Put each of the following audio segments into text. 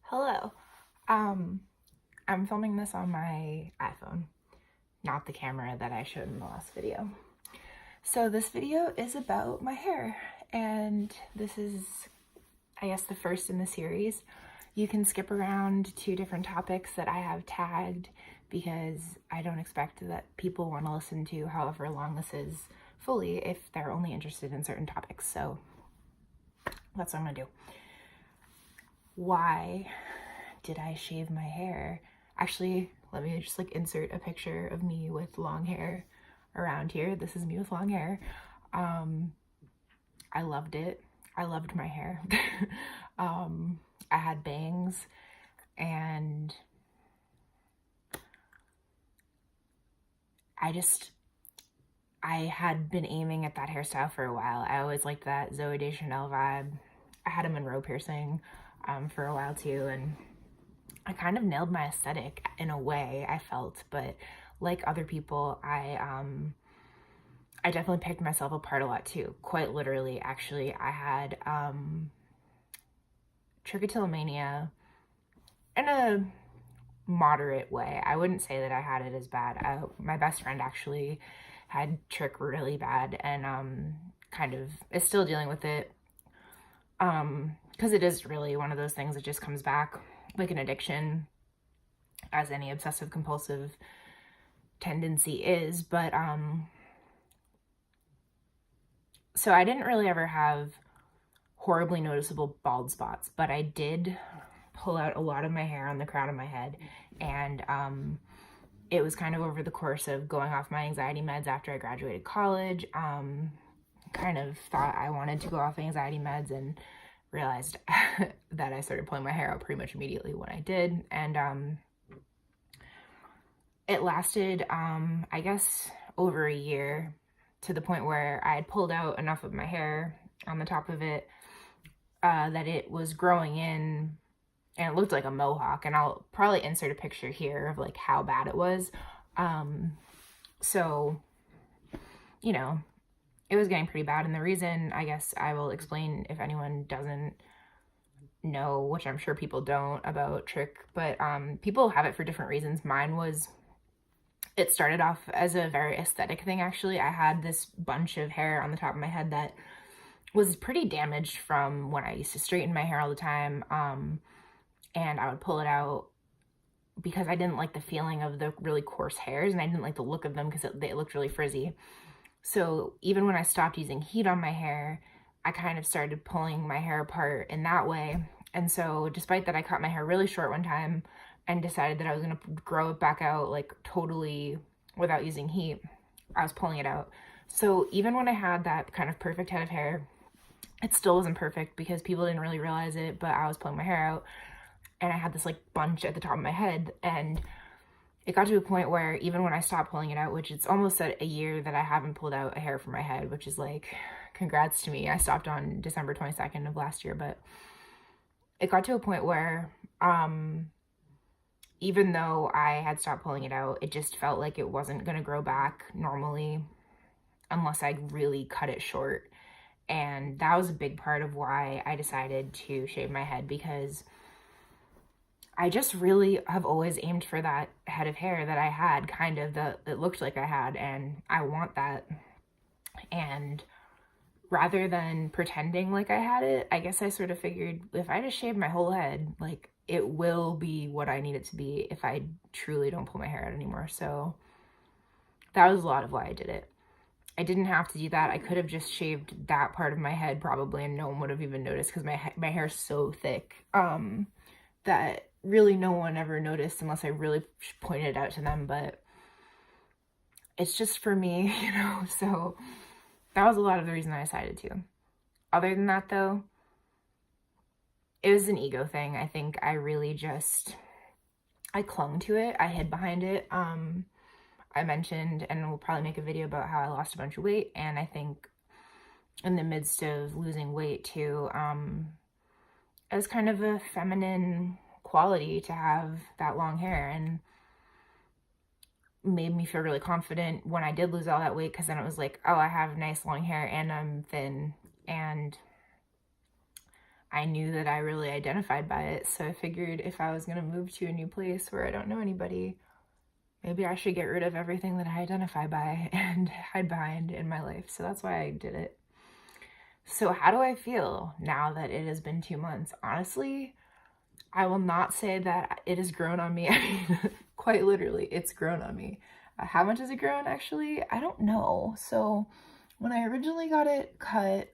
Hello. I'm filming this on my iPhone, not the camera that I showed in the last video. So this video is about my hair, and this is, I guess, the first in the series. You can skip around to different topics that I have tagged because I don't expect that people want to listen to however long this is fully if they're only interested in certain topics. So that's what I'm gonna do. Why did I shave my hair? Actually, let me just insert a picture of me with long hair around here. This is me with long hair. I loved it. I loved my hair. I had bangs, and I had been aiming at that hairstyle for a while. I always liked that Zooey Deschanel vibe. I had a Monroe piercing for a while too, and I kind of nailed my aesthetic in a way, I felt, but like other people, I definitely picked myself apart a lot too. Quite literally, actually. I had trichotillomania in a moderate way. I wouldn't say that I had it as bad. My best friend actually had trich really bad, and kind of is still dealing with it, because it is really one of those things that just comes back like an addiction, as any obsessive compulsive tendency is. But so I didn't really ever have horribly noticeable bald spots, but I did pull out a lot of my hair on the crown of my head, and it was kind of over the course of going off my anxiety meds after I graduated college. Kind of thought I wanted to go off anxiety meds and realized that I started pulling my hair out pretty much immediately when I did. And it lasted, I guess, over a year, to the point where I had pulled out enough of my hair on the top of it that it was growing in, and it looked like a mohawk. And I'll probably insert a picture here of like how bad it was. So, you know, it was getting pretty bad. And the reason, I guess I will explain if anyone doesn't know, which I'm sure people don't, about trich, but people have it for different reasons. Mine was, it started off as a very aesthetic thing, actually. I had this bunch of hair on the top of my head that was pretty damaged from when I used to straighten my hair all the time, and I would pull it out because I didn't like the feeling of the really coarse hairs, and I didn't like the look of them because they looked really frizzy. So even when I stopped using heat on my hair, I kind of started pulling my hair apart in that way. And so despite that, I cut my hair really short one time and decided that I was going to grow it back out like totally without using heat. I was pulling it out. So even when I had that kind of perfect head of hair, it still wasn't perfect because people didn't really realize it, but I was pulling my hair out, and I had this like bunch at the top of my head, and it got to a point where even when I stopped pulling it out, which it's almost a year that I haven't pulled out a hair from my head, which is like, congrats to me. I stopped on December 22nd of last year, but it got to a point where even though I had stopped pulling it out, it just felt like it wasn't going to grow back normally unless I really cut it short. And that was a big part of why I decided to shave my head, because I just really have always aimed for that head of hair that I had, kind of, that it looked like I had, and I want that. And rather than pretending like I had it, I guess I sort of figured if I just shave my whole head, like, it will be what I need it to be if I truly don't pull my hair out anymore. So that was a lot of why I did it. I didn't have to do that. I could have just shaved that part of my head probably, and no one would have even noticed, because my hair is so thick that really no one ever noticed unless I really pointed it out to them. But it's just for me, you know. So that was a lot of the reason I decided to. Other than that, though, it was an ego thing. I think I really just, I clung to it. I hid behind it. I mentioned, and we'll probably make a video about how I lost a bunch of weight, and I think in the midst of losing weight too, it was kind of a feminine quality to have that long hair, and made me feel really confident when I did lose all that weight, because then it was like, oh, I have nice long hair and I'm thin. And I knew that I really identified by it. So I figured if I was going to move to a new place where I don't know anybody, maybe I should get rid of everything that I identify by and hide behind in my life. So that's why I did it. So how do I feel now that it has been 2 months? Honestly, I will not say that it has grown on me. I mean, quite literally, it's grown on me. How much has it grown, actually? I don't know. So when I originally got it cut,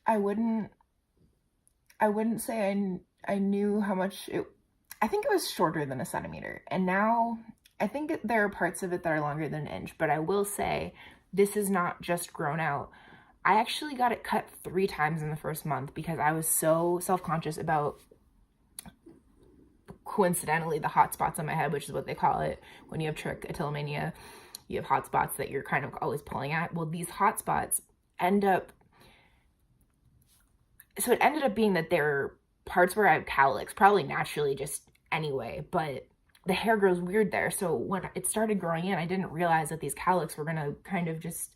I wouldn't say I knew how much it, I think it was shorter than a centimeter. And now I think there are parts of it that are longer than an inch, but I will say this is not just grown out. I actually got it cut 3 times in the first month because I was so self-conscious about, coincidentally, the hot spots on my head, which is what they call it when you have trichotillomania. You have hot spots that you're kind of always pulling at. Well, these hot spots so it ended up being that there are parts where I have cowlicks, probably naturally just anyway, but the hair grows weird there. So when it started growing in, I didn't realize that these cowlicks were gonna kind of just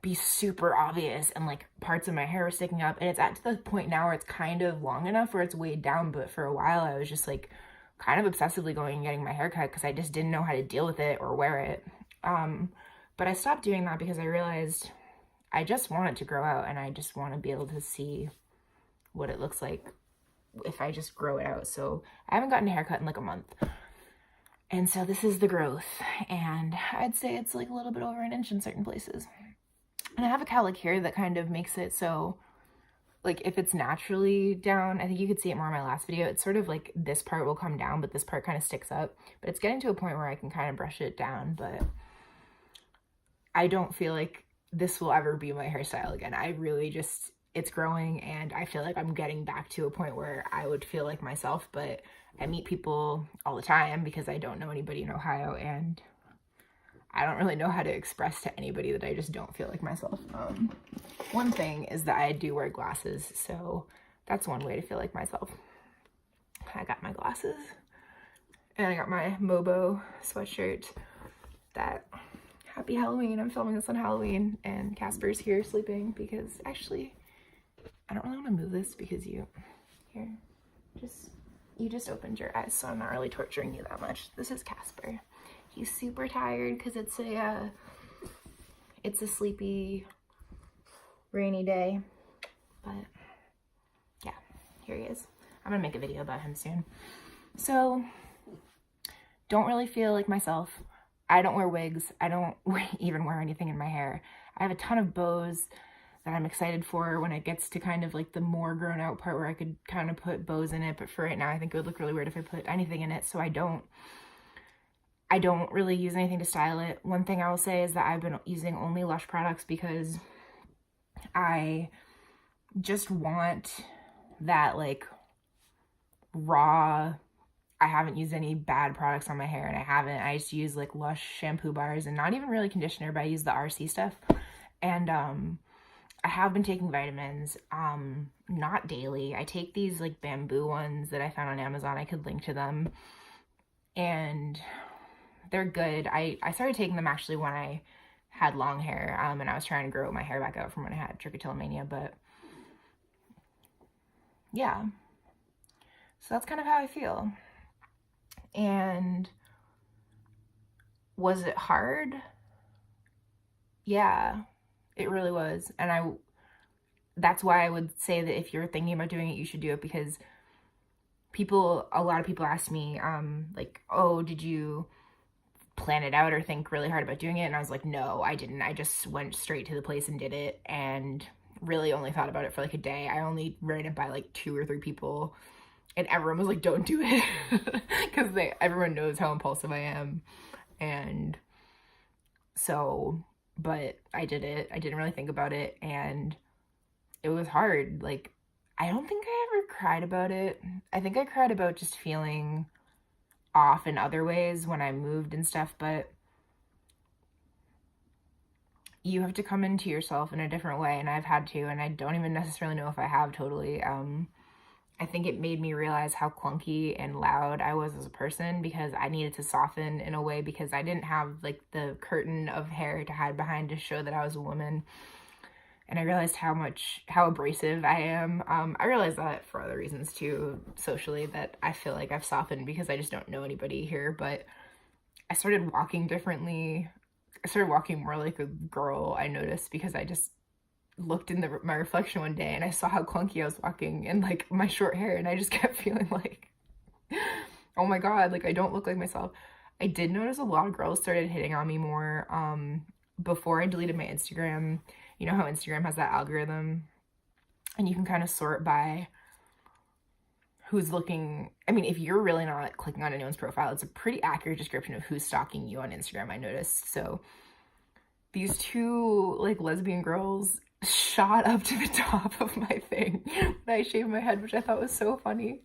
be super obvious, and like parts of my hair were sticking up. And it's at to the point now where it's kind of long enough where it's weighed down, but for a while I was just like kind of obsessively going and getting my hair cut because I just didn't know how to deal with it or wear it. But I stopped doing that because I realized I just want it to grow out, and I just want to be able to see what it looks like if I just grow it out. So I haven't gotten a haircut in like a month. And so this is the growth. And I'd say it's like a little bit over an inch in certain places. And I have a cowlick here that kind of makes it so, like, if it's naturally down, I think you could see it more in my last video, it's sort of like this part will come down, but this part kind of sticks up. But it's getting to a point where I can kind of brush it down, but I don't feel like this will ever be my hairstyle again. I really just, it's growing, and I feel like I'm getting back to a point where I would feel like myself, but I meet people all the time because I don't know anybody in Ohio, and I don't really know how to express to anybody that I just don't feel like myself. One thing is that I do wear glasses, so that's one way to feel like myself. I got my glasses, and I got my Mobo sweatshirt. That happy Halloween. I'm filming this on Halloween, and Casper's here sleeping because actually I don't really want to move this because you just opened your eyes, so I'm not really torturing you that much. This is Casper. He's super tired because it's a sleepy, rainy day, but yeah, here he is. I'm gonna make a video about him soon. So, don't really feel like myself. I don't wear wigs. I don't even wear anything in my hair. I have a ton of bows that I'm excited for when it gets to kind of like the more grown out part where I could kind of put bows in it, but for right now I think it would look really weird if I put anything in it, so I don't really use anything to style it. One thing I will say is that I've been using only Lush products because I just want that like raw, I haven't used any bad products on my hair, and I just use like Lush shampoo bars and not even really conditioner, but I use the RC stuff. And I have been taking vitamins, not daily. I take these like bamboo ones that I found on Amazon. I could link to them, and they're good. I started taking them actually when I had long hair, and I was trying to grow my hair back out from when I had trichotillomania, but yeah. So that's kind of how I feel. And was it hard? Yeah, it really was. And that's why I would say that if you're thinking about doing it, you should do it, because a lot of people ask me, like, oh, did you plan it out or think really hard about doing it? And I was like, no, I didn't. I just went straight to the place and did it, and really only thought about it for like a day. I only ran it by like 2 or 3 people, and everyone was like, don't do it, because everyone knows how impulsive I am. And so, but I did it. I didn't really think about it, and it was hard. Like, I don't think I ever cried about it. I think I cried about just feeling off in other ways when I moved and stuff, but you have to come into yourself in a different way, and I've had to, and I don't even necessarily know if I have totally. I think it made me realize how clunky and loud I was as a person, because I needed to soften in a way, because I didn't have like the curtain of hair to hide behind to show that I was a woman. and I realized how abrasive I am. I realized that for other reasons too, socially, that I feel like I've softened because I just don't know anybody here, but I started walking differently. I started walking more like a girl, I noticed, because I just looked in my reflection one day and I saw how clunky I was walking and like my short hair, and I just kept feeling like, oh my God, like I don't look like myself. I did notice a lot of girls started hitting on me more before I deleted my Instagram. You know how Instagram has that algorithm and you can kind of sort by who's looking. I mean, if you're really not clicking on anyone's profile, it's a pretty accurate description of who's stalking you on Instagram, I noticed. So these two like lesbian girls shot up to the top of my thing when I shaved my head, which I thought was so funny.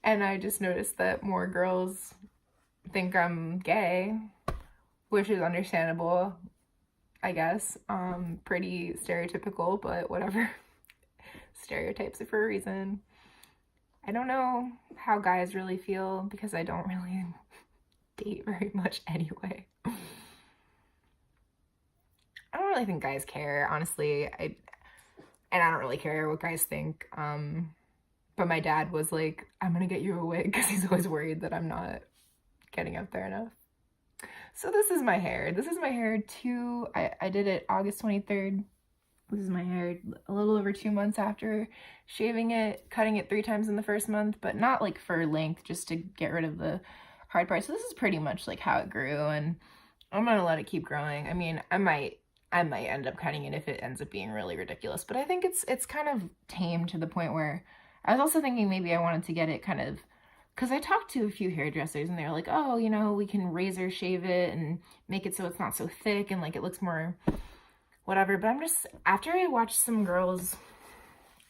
And I just noticed that more girls think I'm gay, which is understandable, I guess. Pretty stereotypical, but whatever. Stereotypes are for a reason. I don't know how guys really feel because I don't really date very much anyway. I don't really think guys care, honestly. And I don't really care what guys think. But my dad was like, I'm gonna get you a wig, because he's always worried that I'm not getting up there enough. So this is my hair. This is my hair I did it August 23rd. This is my hair a little over 2 months after shaving it, cutting it 3 times in the first month, but not like for length, just to get rid of the hard part. So this is pretty much like how it grew, and I'm gonna let it keep growing. I mean, I might end up cutting it if it ends up being really ridiculous, but I think it's kind of tame to the point where I was also thinking maybe I wanted to get it kind of, because I talked to a few hairdressers and they're like, oh, you know, we can razor shave it and make it so it's not so thick and like it looks more whatever. But I'm just, after I watched some girls,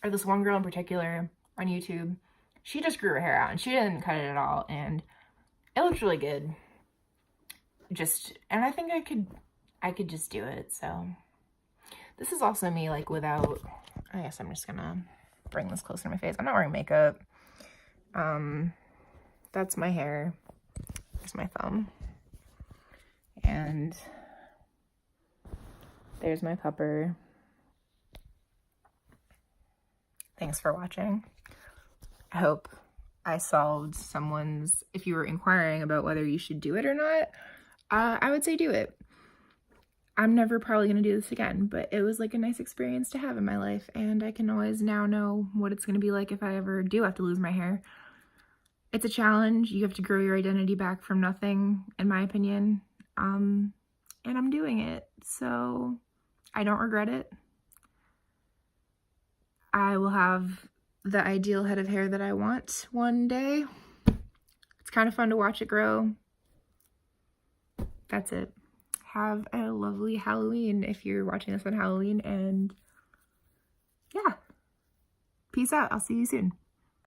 or this one girl in particular on YouTube, she just grew her hair out and she didn't cut it at all, and it looked really good. And I think I could just do it. So this is also me like without, I guess I'm just gonna bring this closer to my face. I'm not wearing makeup. That's my hair. There's my thumb. And there's my pupper. Thanks for watching. I hope I solved someone's, if you were inquiring about whether you should do it or not, I would say do it. I'm never probably going to do this again, but it was like a nice experience to have in my life, and I can always now know what it's going to be like if I ever do have to lose my hair. It's a challenge. You have to grow your identity back from nothing, in my opinion, and I'm doing it, so I don't regret it. I will have the ideal head of hair that I want one day. It's kind of fun to watch it grow. That's it. Have a lovely Halloween if you're watching this on Halloween, and yeah, peace out. I'll see you soon.